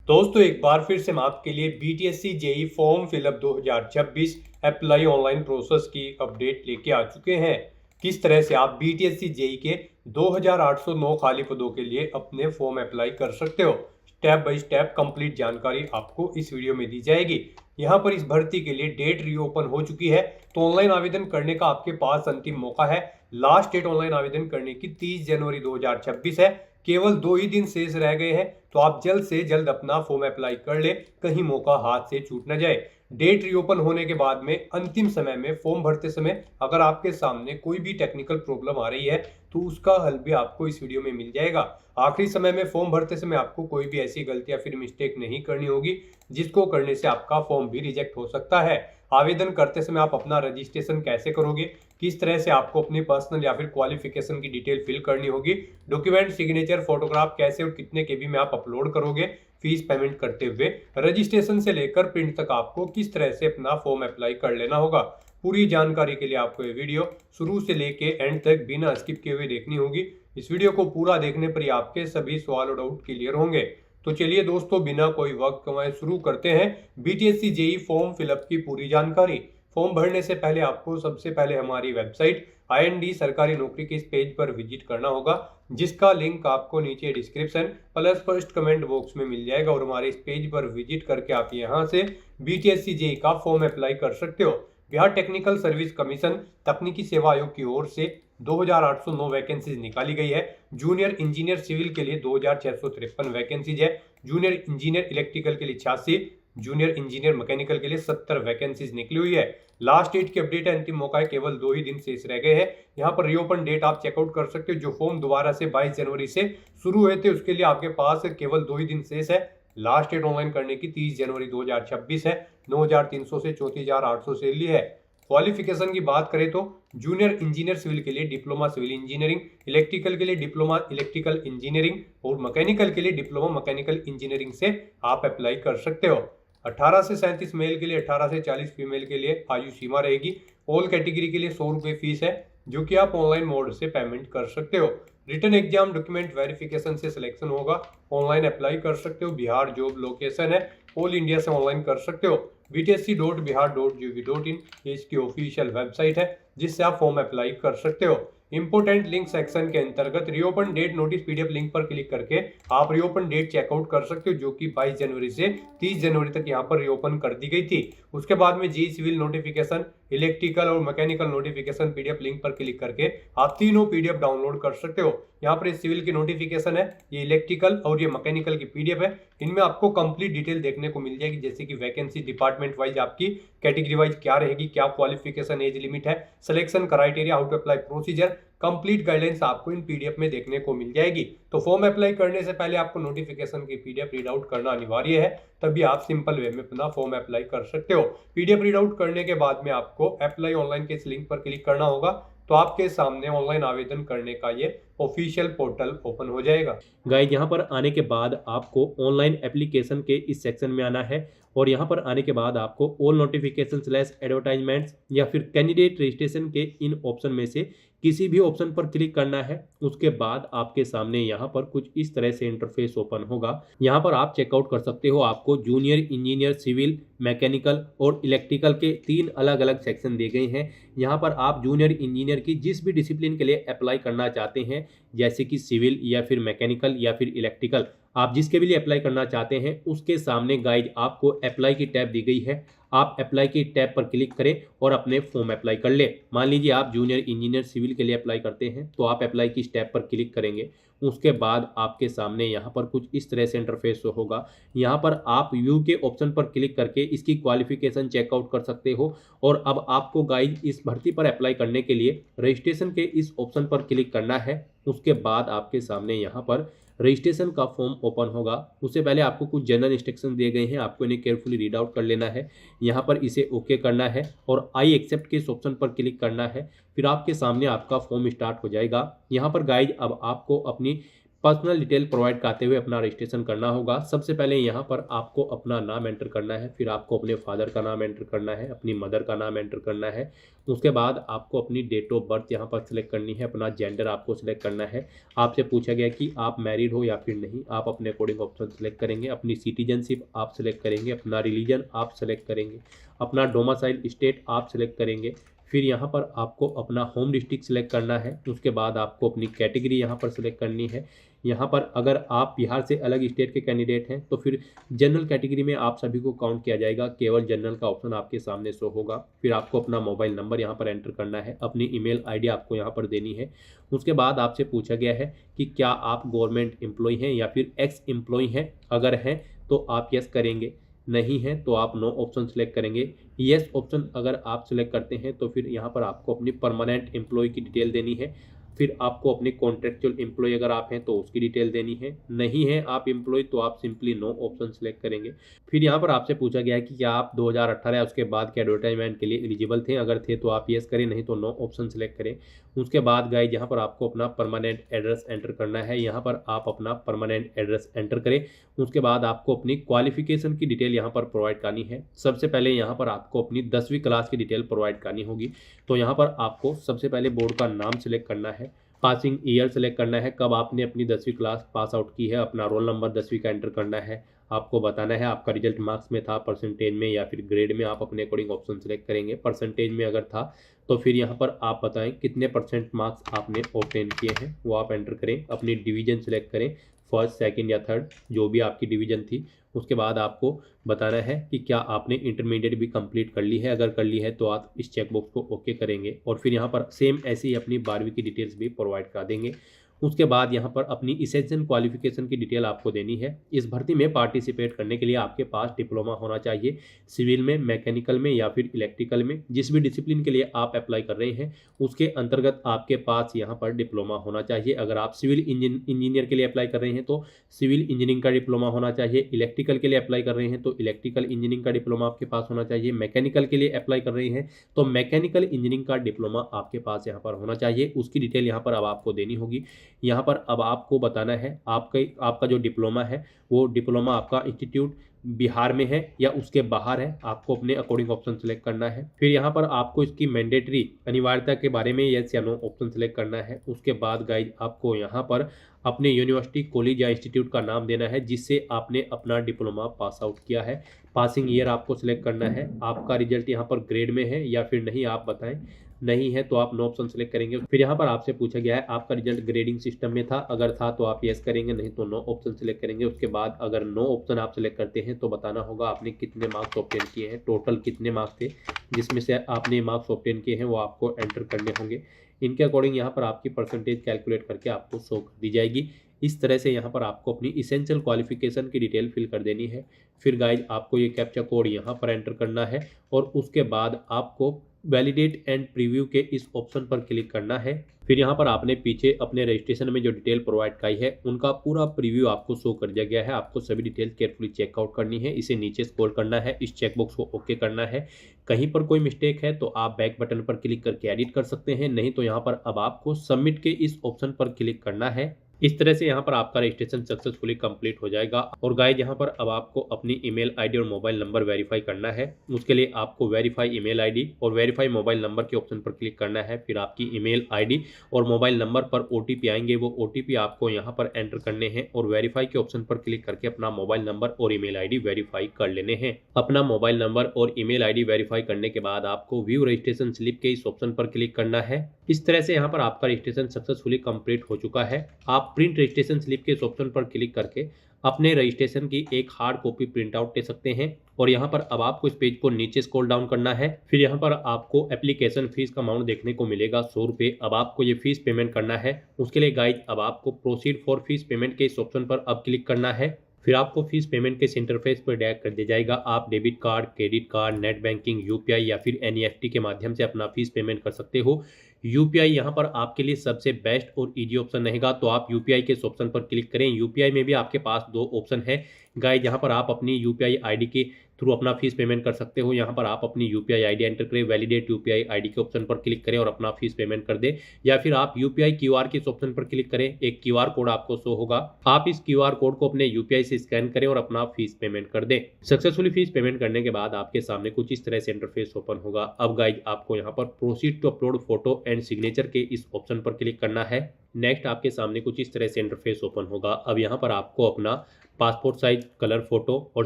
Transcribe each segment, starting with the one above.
दोस्तों एक बार फिर से हम आपके लिए BTSC JE form fillup 2026 apply online process की अपडेट लेके आ चुके हैं। किस तरह से आप बीटीएससी जेई के 2809 खाली पदों के लिए अपने फॉर्म अप्लाई कर सकते हो, स्टेप बाय स्टेप कंप्लीट जानकारी आपको इस वीडियो में दी जाएगी। यहाँ पर इस भर्ती के लिए डेट रीओपन हो चुकी है, तो ऑनलाइन आवेदन करने का आपके पास अंतिम मौका है। लास्ट डेट ऑनलाइन आवेदन करने की 30 जनवरी 2026 है। केवल 2 ही दिन शेष रह गए हैं, तो आप जल्द से जल्द अपना फॉर्म अप्लाई कर ले, कहीं मौका हाथ से छूट न जाए। डेट रीओपन होने के बाद में अंतिम समय में फॉर्म भरते समय अगर आपके सामने कोई भी टेक्निकल प्रॉब्लम आ रही है तो उसका हल भी आपको इस वीडियो में मिल जाएगा। आखिरी समय में फॉर्म भरते समय आपको कोई भी ऐसी गलती या फिर मिस्टेक नहीं करनी होगी जिसको करने से आपका फॉर्म भी रिजेक्ट हो सकता है। आवेदन करते समय आप अपना रजिस्ट्रेशन कैसे करोगे, किस तरह से आपको अपनी पर्सनल या फिर क्वालिफिकेशन की डिटेल फिल करनी होगी, डॉक्यूमेंट, सिग्नेचर, फोटोग्राफ कैसे और कितने केबी में आप अपलोड करोगे, फीस पेमेंट करते हुए, रजिस्ट्रेशन से लेकर प्रिंट तक आपको किस तरह से अपना फॉर्म अप्लाई कर लेना होगा। पूरी जानकारी के लिए आपको ये वीडियो शुरू से लेके एंड तक बिना स्किप किए हुए देखनी होगी। इस वीडियो को पूरा देखने पर ही आपके सभी सवाल और डाउट क्लियर होंगे। तो चलिए दोस्तों, बिना कोई वक्त गंवाए शुरू करते हैं बीटीएससी जेई फॉर्म फिलअप की पूरी जानकारी। फॉर्म भरने से पहले आपको सबसे पहले हमारी वेबसाइट IND सरकारी नौकरी के इस पेज पर विजिट करना होगा, जिसका लिंक आपको नीचे description plus first comment box में मिल जाएगा। और हमारे इस पेज पर विजिट करके आप यहां से बीटीएससी जेई का फॉर्म अप्लाई कर सकते हो। बिहार टेक्निकल सर्विस कमीशन तकनीकी सेवा आयोग की ओर से 2809 वैकेंसीज निकाली गई है। जूनियर इंजीनियर सिविल के लिए 2653 वैकेंसीज है, जूनियर इंजीनियर इलेक्ट्रिकल के लिए 86, जूनियर इंजीनियर मैकेनिकल के लिए 70 वैकेंसीज निकली हुई है। लास्ट डेट की अपडेट है, अंतिम मौका है, केवल 2 ही दिन शेष रह गए हैं। यहाँ पर रीओपन डेट आप चेकआउट कर सकते हो। जो फॉर्म दोबारा से 22 जनवरी से शुरू हुए थे उसके लिए आपके पास केवल 2 ही दिन शेष है। लास्ट डेट ऑनलाइन करने की 30 जनवरी 2026 है। 9300 से 34800 सैलरी है। क्वालिफिकेशन की बात करें तो जूनियर इंजीनियर सिविल के लिए डिप्लोमा सिविल इंजीनियरिंग, इलेक्ट्रिकल के लिए डिप्लोमा इलेक्ट्रिकल इंजीनियरिंग और मैकेनिकल के लिए डिप्लोमा मैकेनिकल इंजीनियरिंग से आप अप्लाई कर सकते हो। 18 से 37 मेल के लिए, 18 से 40 फीमेल के लिए आयु सीमा रहेगी। ऑल कैटेगरी के लिए 100 रुपये फीस है, जो कि आप ऑनलाइन मोड से पेमेंट कर सकते हो। रिटन एग्जाम डॉक्यूमेंट वेरिफिकेशन से सिलेक्शन होगा, ऑनलाइन अप्लाई कर सकते हो। बिहार जॉब लोकेशन है, ऑल इंडिया से ऑनलाइन कर सकते हो। btsc.bihar.gov.in ये इसकी ऑफिशियल वेबसाइट है, जिससे आप फॉर्म अप्लाई कर सकते हो। इंपोर्टेंट लिंक सेक्शन के अंतर्गत reopen date notice PDF link पर क्लिक करके आप रीओपन डेट चेकआउट कर सकते हो, जो कि 22 जनवरी से 30 जनवरी तक यहाँ पर रीओपन कर दी गई थी। उसके बाद में जी सिविल नोटिफिकेशन, इलेक्ट्रिकल और मैकेनिकल नोटिफिकेशन पीडीएफ लिंक पर क्लिक करके आप तीनों पीडीएफ डाउनलोड कर सकते हो। यहाँ पर सिविल की नोटिफिकेशन है, ये इलेक्ट्रिकल और ये मैकेनिकल की पीडीएफ है। इनमें आपको कंप्लीट डिटेल देखने को मिल जाएगी, जैसे कि वैकेंसी, डिपार्टमेंट वाइज आपकी कैटेगरी वाइज क्या रहेगी, क्या क्वालिफिकेशन, एज लिमिट है, selection criteria, how to apply procedure, complete guidelines आपको इन पीडीएफ में देखने को मिल जाएगी। तो फॉर्म अप्लाई करने से पहले आपको नोटिफिकेशन की पीडीएफ रीड आउट करना अनिवार्य है, तभी आप सिंपल वे में अपना फॉर्म अप्लाई कर सकते हो। पीडीएफ रीड आउट करने के बाद में आपको अप्लाई ऑनलाइन के इस लिंक पर क्लिक करना होगा, तो आपके सामने ऑनलाइन आवेदन करने का ये ऑफिशियल पोर्टल ओपन हो जाएगा। गाइज यहाँ पर आने के बाद आपको ऑनलाइन एप्लीकेशन के इस सेक्शन में आना है और यहाँ पर आने के बाद आपको ऑल नोटिफिकेशन स्लैश एडवर्टाइजमेंट्स या फिर कैंडिडेट रजिस्ट्रेशन के इन ऑप्शन में से किसी भी ऑप्शन पर क्लिक करना है। उसके बाद आपके सामने यहाँ पर कुछ इस तरह से इंटरफेस ओपन होगा। यहाँ पर आप चेकआउट कर सकते हो। आपको जूनियर इंजीनियर सिविल, मैकेनिकल और इलेक्ट्रिकल के 3 अलग अलग सेक्शन दिए गए हैं। यहाँ पर आप जूनियर इंजीनियर की जिस भी डिसिप्लिन के लिए अप्लाई करना चाहते हैं, जैसे कि सिविल या फिर मैकेनिकल या फिर इलेक्ट्रिकल, आप जिसके भी लिए अप्लाई करना चाहते हैं उसके सामने गाइड आपको अप्लाई की टैब दी गई है। आप अप्लाई की टैब पर क्लिक करें और अपने फॉर्म अप्लाई कर ले। मान लीजिए आप जूनियर इंजीनियर सिविल के लिए अप्लाई करते हैं, तो आप अप्लाई की टैब पर क्लिक करेंगे। उसके बाद आपके सामने यहाँ पर कुछ इस तरह से इंटरफेस होगा। यहाँ पर आप व्यू के ऑप्शन पर क्लिक करके इसकी क्वालिफिकेशन चेकआउट कर सकते हो। और अब आपको गाइड इस भर्ती पर अप्लाई करने के लिए रजिस्ट्रेशन के इस ऑप्शन पर क्लिक करना है। उसके बाद आपके सामने यहाँ पर रजिस्ट्रेशन का फॉर्म ओपन होगा। उससे पहले आपको कुछ जनरल इंस्ट्रक्शन दिए गए हैं, आपको इन्हें केयरफुली रीड आउट कर लेना है। यहाँ पर इसे ओके करना है और आई एक्सेप्ट के इस ऑप्शन पर क्लिक करना है। फिर आपके सामने आपका फॉर्म स्टार्ट हो जाएगा। यहाँ पर गाइड अब आपको अपनी पर्सनल डिटेल प्रोवाइड कराते हुए अपना रजिस्ट्रेशन करना होगा। सबसे पहले यहाँ पर आपको अपना नाम एंटर करना है, फिर आपको अपने फादर का नाम एंटर करना है, अपनी मदर का नाम एंटर करना है। उसके बाद आपको अपनी डेट ऑफ बर्थ यहाँ पर सिलेक्ट करनी है, अपना जेंडर आपको सिलेक्ट करना है। आपसे पूछा गया कि आप मैरिड हो या फिर नहीं, आप अपने अकॉर्डिंग ऑप्शन सेलेक्ट करेंगे। अपनी सिटीजनशिप आप सिलेक्ट करेंगे, अपना रिलीजन आप सेलेक्ट करेंगे, अपना डोमिसाइल स्टेट आप सिलेक्ट करेंगे। फिर यहाँ पर आपको अपना होम डिस्ट्रिक्ट सिलेक्ट करना है। उसके बाद आपको अपनी कैटेगरी यहाँ पर सिलेक्ट करनी है। यहाँ पर अगर आप बिहार से अलग स्टेट के कैंडिडेट हैं तो फिर जनरल कैटेगरी में आप सभी को काउंट किया जाएगा, केवल जनरल का ऑप्शन आपके सामने शो होगा। फिर आपको अपना मोबाइल नंबर यहाँ पर एंटर करना है, अपनी ईमेल आईडी आपको यहाँ पर देनी है। उसके बाद आपसे पूछा गया है कि क्या आप गवर्नमेंट एम्प्लॉय हैं या फिर एक्स एम्प्लॉय हैं। अगर हैं तो आप यस करेंगे, नहीं है तो आप नो ऑप्शन सेलेक्ट करेंगे। यस ऑप्शन अगर आप सिलेक्ट करते हैं तो फिर यहाँ पर आपको अपनी परमानेंट एम्प्लॉय की डिटेल देनी है। फिर आपको अपने कॉन्ट्रेक्चुअल एम्प्लॉय अगर आप हैं तो उसकी डिटेल देनी है। नहीं है आप एम्प्लॉय तो आप सिंपली नो ऑप्शन सेलेक्ट करेंगे। फिर यहाँ पर आपसे पूछा गया है कि क्या आप 2018 उसके बाद के एडवर्टाइजमेंट के लिए एलिजिबल थे। अगर थे तो आप यस करें, नहीं तो नो ऑप्शन सेलेक्ट करें। उसके बाद गाइज यहाँ पर आपको अपना परमानेंट एड्रेस एंटर करना है। यहाँ पर आप अपना परमानेंट एड्रेस एंटर करें। उसके बाद आपको अपनी क्वालिफिकेशन की डिटेल यहाँ पर प्रोवाइड करनी है। सबसे पहले यहाँ पर आपको अपनी 10वीं क्लास की डिटेल प्रोवाइड करनी होगी। तो यहाँ पर आपको सबसे पहले बोर्ड का नाम सिलेक्ट करना है, पासिंग ईयर सेलेक्ट करना है, कब आपने अपनी 10वीं क्लास पास आउट की है, अपना रोल नंबर 10वीं का एंटर करना है। आपको बताना है आपका रिजल्ट मार्क्स में था, परसेंटेज में या फिर ग्रेड में, आप अपने अकॉर्डिंग ऑप्शन सेलेक्ट करेंगे। परसेंटेज में अगर था तो फिर यहाँ पर आप बताएं कितने परसेंट मार्क्स आपने ऑब्टेन किए हैं, वो आप एंटर करें। अपनी डिवीजन सेलेक्ट करें, फर्स्ट सेकंड या थर्ड, जो भी आपकी डिवीजन थी। उसके बाद आपको बताना है कि क्या आपने इंटरमीडिएट भी कंप्लीट कर ली है। अगर कर ली है तो आप इस चेकबॉक्स को ओके करेंगे और फिर यहाँ पर सेम ऐसे ही अपनी 12वीं की डिटेल्स भी प्रोवाइड कर देंगे। उसके बाद यहाँ पर अपनी इसेंशियल क्वालिफिकेशन की डिटेल आपको देनी है। इस भर्ती में पार्टिसिपेट करने के लिए आपके पास डिप्लोमा होना चाहिए, सिविल में, मैकेनिकल में या फिर इलेक्ट्रिकल में। जिस भी डिसिप्लिन के लिए आप अप्लाई कर रहे हैं उसके अंतर्गत आपके पास यहाँ पर डिप्लोमा होना चाहिए। अगर आप सिविल इंजीनियर के लिए अप्लाई कर रहे हैं तो सिविल इंजीनियरिंग का डिप्लोमा होना चाहिए। इलेक्ट्रिकल के लिए अप्लाई कर रहे हैं तो इलेक्ट्रिकल इंजीनियरिंग का डिप्लोमा आपके पास होना चाहिए। मैकेनिकल के लिए अप्लाई कर रहे हैं तो मैकेनिकल इंजीनियरिंग का डिप्लोमा आपके पास यहाँ पर होना चाहिए। उसकी डिटेल यहाँ पर अब आपको देनी होगी। यहाँ पर अब आपको बताना है आपका जो डिप्लोमा है वो डिप्लोमा आपका इंस्टीट्यूट बिहार में है या उसके बाहर है। आपको अपने अकॉर्डिंग ऑप्शन सेलेक्ट करना है। फिर यहाँ पर आपको इसकी मैंडेटरी अनिवार्यता के बारे में यस या नो ऑप्शन सेलेक्ट करना है। उसके बाद गाइज आपको यहाँ पर अपने यूनिवर्सिटी, कॉलेज या इंस्टीट्यूट का नाम देना है जिससे आपने अपना डिप्लोमा पास आउट किया है। पासिंग ईयर आपको सिलेक्ट करना है। आपका रिजल्ट यहाँ पर ग्रेड में है या फिर नहीं, आप बताएं। नहीं है तो आप नो ऑप्शन सेलेक्ट करेंगे। फिर यहाँ पर आपसे पूछा गया है आपका रिजल्ट ग्रेडिंग सिस्टम में था। अगर था तो आप यस करेंगे, नहीं तो नो ऑप्शन सेलेक्ट करेंगे। उसके बाद अगर नो ऑप्शन आप सेलेक्ट करते हैं तो बताना होगा आपने कितने मार्क्स ऑब्टेन किए हैं, टोटल कितने मार्क्स थे जिसमें से आपने मार्क्स ऑब्टेन किए हैं वो आपको एंटर करने होंगे। इनके अकॉर्डिंग यहाँ पर आपकी परसेंटेज कैलकुलेट करके आपको शो कर दी जाएगी। इस तरह से यहाँ पर आपको अपनी इसेंशियल क्वालिफिकेशन की डिटेल फिल कर देनी है। फिर गाइज आपको ये कैप्चा कोड यहाँ पर एंटर करना है और उसके बाद आपको वैलिडेट एंड प्रीव्यू के इस ऑप्शन पर क्लिक करना है। फिर यहाँ पर आपने पीछे अपने रजिस्ट्रेशन में जो डिटेल प्रोवाइड कराई है उनका पूरा प्रीव्यू आपको शो कर दिया गया है। आपको सभी डिटेल केयरफुली चेकआउट करनी है, इसे नीचे स्क्रॉल करना है, इस चेकबॉक्स को ओके करना है। कहीं पर कोई मिस्टेक है तो आप बैक बटन पर क्लिक करके एडिट कर सकते हैं, नहीं तो यहाँ पर अब आपको सबमिट के इस ऑप्शन पर क्लिक करना है। इस तरह से यहाँ पर आपका रजिस्ट्रेशन सक्सेसफुली कंप्लीट हो जाएगा। और गाइज यहाँ पर अब आपको अपनी ईमेल आईडी और मोबाइल नंबर वेरीफाई करना है। उसके लिए आपको वेरीफाई ईमेल आईडी और वेरीफाई मोबाइल नंबर के ऑप्शन पर क्लिक करना है। फिर आपकी ईमेल आईडी और मोबाइल नंबर पर ओटीपी आएंगे, वो ओटीपी आपको यहाँ पर एंटर करने हैं और वेरीफाई के ऑप्शन पर क्लिक करके अपना मोबाइल नंबर और ईमेल आईडी वेरीफाई कर लेने हैं। अपना मोबाइल नंबर और ईमेल आईडी वेरीफाई करने के बाद आपको व्यू रजिस्ट्रेशन स्लिप के इस ऑप्शन पर क्लिक करना है। इस तरह से यहाँ पर आपका रजिस्ट्रेशन सक्सेसफुली कंप्लीट हो चुका है। आप प्रिंट रजिस्ट्रेशन स्लिप के इस ऑप्शन पर क्लिक करके अपने रजिस्ट्रेशन की एक हार्ड कॉपी प्रिंट आउट ले सकते हैं। और यहाँ पर अब आपको इस पेज को नीचे स्क्रॉल डाउन करना है। फिर यहाँ पर आपको एप्लीकेशन फीस का अमाउंट देखने को मिलेगा 100 रुपये। अब आपको ये फीस पेमेंट करना है। उसके लिए गाइज अब आपको प्रोसीड फॉर फीस पेमेंट के इस ऑप्शन पर अब क्लिक करना है। फिर आपको फीस पेमेंट के इस इंटरफेस पर डायरेक्ट कर दिया जाएगा। आप debit card, credit card, net banking, UPI या फिर एनईएफटी के माध्यम से अपना फीस पेमेंट कर सकते हो। यूपीआई यहाँ पर आपके लिए सबसे बेस्ट और इजी ऑप्शन रहेगा, तो आप यूपीआई के इस ऑप्शन पर क्लिक करें। यूपीआई में भी आपके पास दो ऑप्शन है, गाइज यहाँ पर आप अपनी यूपीआई आईडी के थ्रू अपना फीस पेमेंट कर सकते हो। यहाँ पर आप अपनी यूपीआई आईडी एंटर करें, वैलिडेट यूपीआई आईडी के ऑप्शन पर क्लिक करें और अपना फीस पेमेंट कर दें, या फिर आप यूपीआई क्यूआर के इस ऑप्शन पर क्लिक करें। एक क्यूआर कोड आपको शो होगा, आप इस क्यूआर कोड को अपने यूपीआई से स्कैन करें और अपना फीस पेमेंट कर दें। सक्सेसफुली फीस पेमेंट करने के बाद आपके सामने कुछ इस तरह से इंटरफेस ओपन होगा। अब गाइज आपको यहाँ पर proceed to upload photo and signature के इस ऑप्शन पर क्लिक करना है। नेक्स्ट आपके सामने कुछ इस तरह से इंटरफेस ओपन होगा। अब यहाँ पर आपको अपना पासपोर्ट साइज कलर फोटो और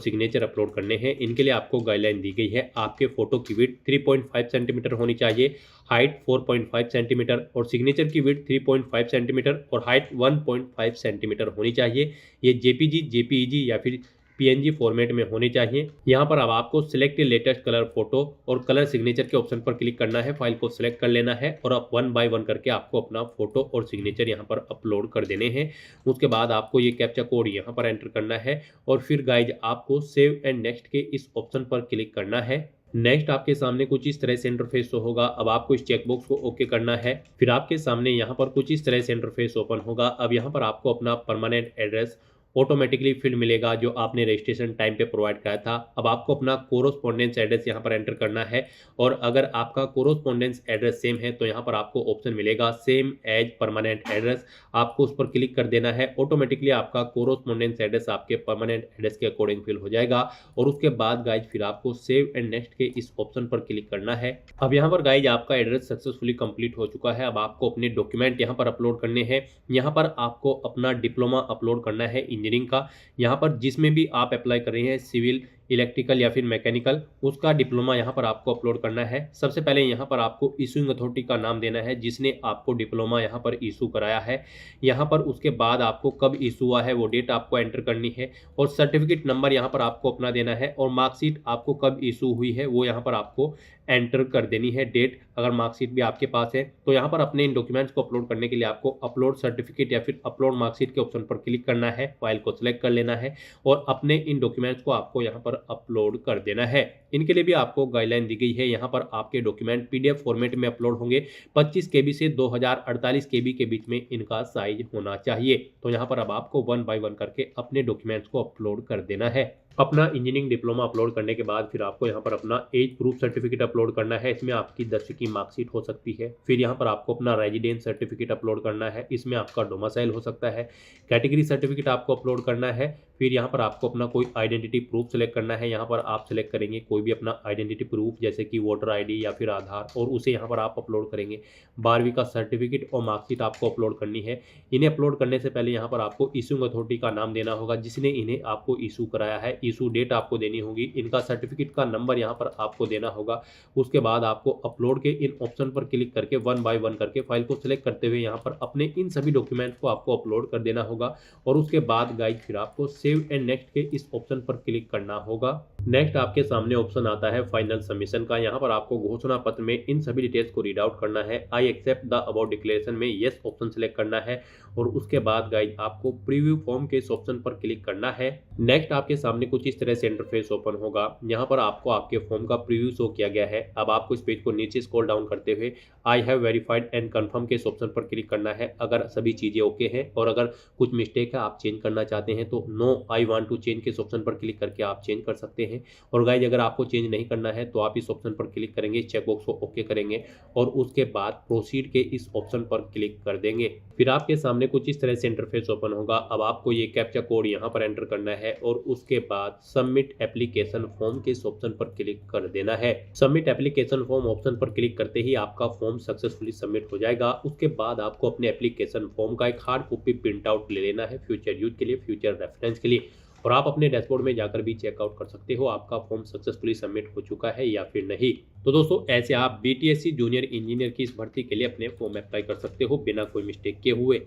सिग्नेचर अपलोड करने हैं। इनके लिए आपको गाइडलाइन दी गई है, आपके फोटो की विड्थ 3.5 सेंटीमीटर होनी चाहिए, हाइट 4.5 सेंटीमीटर और सिग्नेचर की विड्थ 3.5 सेंटीमीटर और हाइट 1.5 सेंटीमीटर होनी चाहिए। ये जेपीजी, जेपीईजी या फिर पीएनजी फॉर्मेट में होने चाहिए। यहाँ पर अब आपको सिलेक्ट लेटेस्ट कलर फोटो और कलर सिग्नेचर के ऑप्शन पर क्लिक करना है, फाइल को सिलेक्ट कर लेना है और अब 1 बाय 1 करके आपको अपना फोटो और सिग्नेचर यहाँ पर अपलोड कर देने हैं। उसके बाद आपको ये कैप्चा कोड यहाँ पर एंटर करना है और फिर गाइज आपको सेव एंड नेक्स्ट के इस ऑप्शन पर क्लिक करना है। नेक्स्ट आपके सामने कुछ इस तरह से इंटरफेस होगा। अब आपको इस चेकबॉक्स को ओके करना है। फिर आपके सामने यहाँ पर कुछ इस तरह से इंटरफेस ओपन होगा। अब यहाँ पर आपको अपना परमानेंट एड्रेस ऑटोमेटिकली फील्ड मिलेगा जो आपने रजिस्ट्रेशन टाइम पे प्रोवाइड कराया था। अब आपको अपना कोरोस्पोंडेंस एड्रेस यहाँ पर एंटर करना है और अगर आपका कोरोस्पोंडेंस एड्रेस सेम है तो यहाँ पर आपको ऑप्शन मिलेगा सेम एज परमानेंट एड्रेस, आपको उस पर क्लिक कर देना है। ऑटोमेटिकली आपका कोरोस्पोंडेंस एड्रेस आपके परमानेंट एड्रेस के अकॉर्डिंग फिल हो जाएगा और उसके बाद गाइज फिर आपको सेव एंड नेक्स्ट के इस ऑप्शन पर क्लिक करना है। अब यहाँ पर गाइज आपका एड्रेस सक्सेसफुली कंप्लीट हो चुका है। अब आपको अपने डॉक्यूमेंट यहाँ पर अपलोड करने हैं। यहाँ पर आपको अपना डिप्लोमा अपलोड करना है इंजीनियरिंग का। यहाँ पर जिसमें भी आप अप्लाई कर रहे हैं, सिविल, इलेक्ट्रिकल या फिर मैकेनिकल, उसका डिप्लोमा यहाँ पर आपको अपलोड करना है। सबसे पहले यहाँ पर आपको इशूइंग अथॉरिटी का नाम देना है जिसने आपको डिप्लोमा यहाँ पर इशू कराया है। यहाँ पर उसके बाद आपको कब इशू हुआ है वो डेट आपको एंटर करनी है और सर्टिफिकेट नंबर यहाँ पर आपको अपना देना है और मार्कशीट आपको कब इशू हुई है वो यहाँ पर आपको एंटर कर देनी है डेट। अगर मार्कशीट भी आपके पास है तो यहाँ पर अपने इन डॉक्यूमेंट्स को अपलोड करने के लिए आपको अपलोड सर्टिफिकेट या फिर अपलोड मार्कशीट के ऑप्शन पर क्लिक करना है, फाइल को सिलेक्ट कर लेना है और अपने इन डॉक्यूमेंट्स को आपको यहाँ पर अपलोड कर देना है। इनके लिए भी आपको गाइडलाइन दी गई है। यहाँ पर आपके डॉक्यूमेंट पीडीएफ फॉर्मेट में अपलोड होंगे। 25 KB से 2048 KB के बीच में इनका साइज होना चाहिए। तो यहाँ पर अब आपको 1 बाय 1 करके अपने डॉक्यूमेंट्स को अपलोड कर देना है। अपना इंजीनियरिंग डिप्लोमा अपलोड करने के बाद फिर आपको यहाँ पर अपना एज प्रूफ सर्टिफिकेट अपलोड करना है। इसमें आपकी 10वीं की मार्कशीट हो सकती है। फिर यहाँ पर आपको अपना रेजिडेंस सर्टिफिकेट अपलोड करना है, इसमें आपका डोमिसाइल हो सकता है। कैटेगरी सर्टिफिकेट आपको अपलोड करना है। फिर यहाँ पर आपको अपना कोई आइडेंटिटी प्रूफ सेलेक्ट करना है। यहाँ पर आप सेलेक्ट करेंगे कोई भी अपना आइडेंटिटी प्रूफ जैसे कि वोटर आईडी या फिर आधार और उसे यहाँ पर आप अपलोड करेंगे। 12वीं का सर्टिफिकेट और मार्कशीट आपको अपलोड करनी है। इन्हें अपलोड करने से पहले यहाँ पर आपको इशूइंग अथॉरिटी का नाम देना होगा जिसने इन्हें आपको इशू कराया है। इशू डेट आपको देनी होगी। इनका सर्टिफिकेट का नंबर यहाँ पर आपको देना होगा। उसके बाद आपको अपलोड के इन ऑप्शन पर क्लिक करके 1 बाय 1 करके फाइल को सिलेक्ट करते हुए यहाँ पर अपने इन सभी डॉक्यूमेंट्स को आपको अपलोड कर देना होगा और उसके बाद गाइज फिर आपको सेव एंड नेक्स्ट के इस ऑप्शन पर क्लिक करना होगा। नेक्स्ट आपके सामने ऑप्शन आता है फाइनल सबमिशन का। यहाँ पर आपको घोषणा पत्र में इन सभी डिटेल्स को रीड आउट करना है। I accept the about declaration में यस ऑप्शन सेलेक्ट करना है और उसके बाद गाइज आपको प्रीव्यू फॉर्म के इस ऑप्शन पर क्लिक करना है। नेक्स्ट आपके सामने कुछ इस तरह से इंटरफेस ओपन होगा। यहाँ पर आपको आपके फॉर्म का प्रीव्यू शो किया गया है। अब आपको इस पेज को नीचे स्क्रॉल डाउन करते हुए I have verified and confirm के इस ऑप्शन पर क्लिक करना है। अगर सभी चीजें ओके हैं और अगर कुछ मिस्टेक है आप चेंज करना चाहते हैं तो no I want to change के इस ऑप्शन पर क्लिक करके आप चेंज कर सकते हैं। और गाइज अगर आपको चेंज नहीं करना है तो आप इस ऑप्शन पर क्लिक करेंगे, चेकबॉक्स को ओके करेंगे और उसके बाद प्रोसीड के इस ऑप्शन पर क्लिक कर देंगे। फिर आपके सामने कुछ इस तरह से इंटरफेस ओपन होगा। अब आपको ये कैप्चा कोड यहाँ पर एंटर करना है और उसके बाद सबमिट एप्लीकेशन फॉर्म के इस ऑप्शन पर क्लिक कर देना है। सबमिट एप्लीकेशन फॉर्म ऑप्शन पर क्लिक करते ही आपका फॉर्म सक्सेसफुली सबमिट हो जाएगा। उसके बाद आपको अपने एप्लीकेशन फॉर्म का एक हार्ड कॉपी प्रिंट आउट ले लेना है फ्यूचर यूज के लिए, फ्यूचर रेफरेंस के लिए, और आप अपने डैशबोर्ड में जाकर भी चेकआउट कर सकते हो आपका फॉर्म सक्सेसफुली सबमिट हो चुका है या फिर नहीं। तो दोस्तों ऐसे आप बीटीएससी जूनियर इंजीनियर की इस भर्ती के लिए अपने फॉर्म अप्लाई कर सकते हो बिना कोई मिस्टेक किए हुए।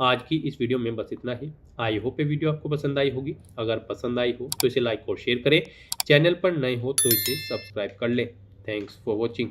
आज की इस वीडियो में बस इतना ही। आई होप ये वीडियो आपको पसंद आई होगी। अगर पसंद आई हो तो इसे लाइक और शेयर करें। चैनल पर नए हो तो इसे सब्सक्राइब कर लें। Thanks for watching.